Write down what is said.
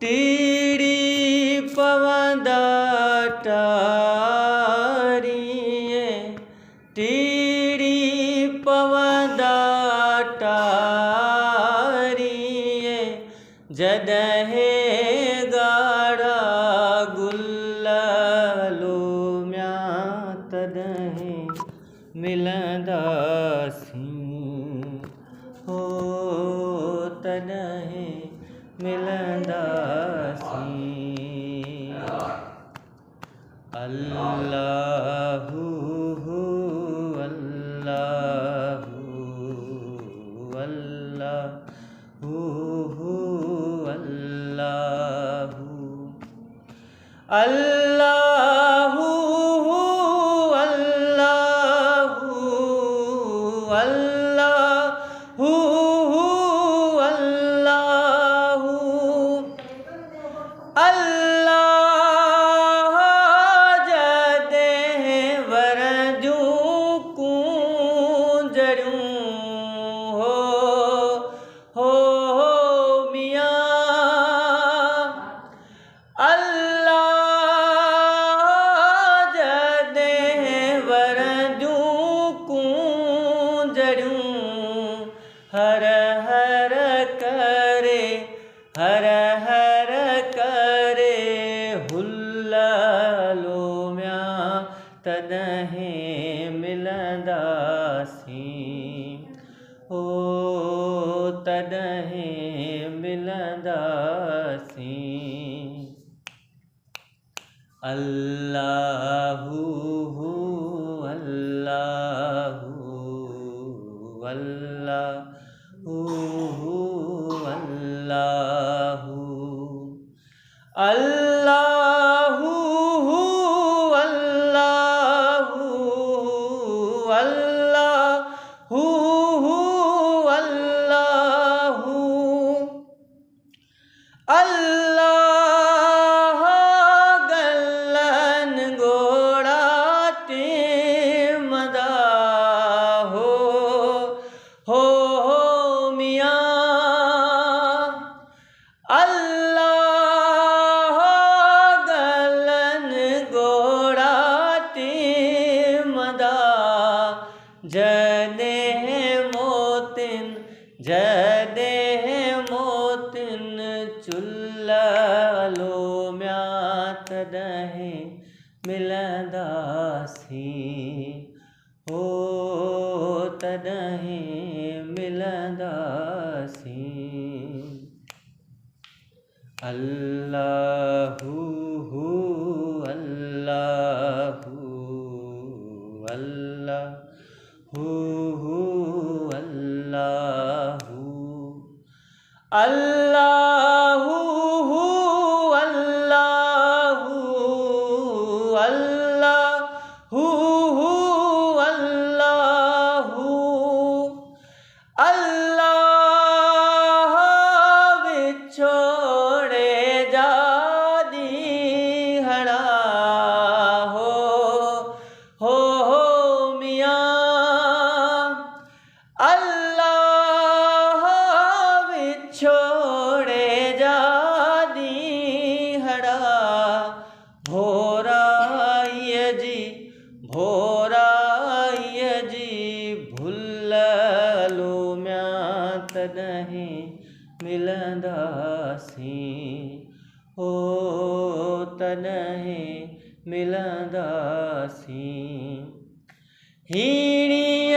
टीड़ी पवंदा टारिए टीड़ी पवंदा टारिए जॾहिं ॻाढ़ा गुल लोमिया तॾहिं मिलंदासीं हो तॾहिं मिलंदासीं। अल्लाहु अल्लाहु अल्लाहु अल्लाहु अल्लाहु अल्लाहु अल्लाहु अल्लाह जॾहिं वरजूं कूंजड़ियूं हो मियां अल्लाह जॾहिं वरजूं कूंजड़ियूं हर हर करे हर हर करे हुल्लोमिया तॾहिं मिलंदासीं हो तॾहिं मिलंदासीं। अल्लाहु अल्लाहु अल्लाहु अल्लाहु अल्लाहु अल्लाहु अल्लाहु अल्लाहु अल्लाह गलन गोड़ा टेमदा हो मियां अल्लाह गलन गोड़ा टेमदा जॾहिं मोतिन चुल्ल लोमिया तॾहिं मिलंदासीं हो तॾहिं मिलंदासीं। अल्लाहु अल्लाहु अल्लाहु अल्लाहु अल्लाहु अल्लाहु अल्लाहु अल्लाहु अल्लाह विछोड़े जादी हड़ा हो मियां अल्लाह विछोड़े जादी हड़ा भोराईअ जी भुल लोमिया तॾहिं मिलंदासीं हो तॾहिं मिलंदासीं। हीड़ी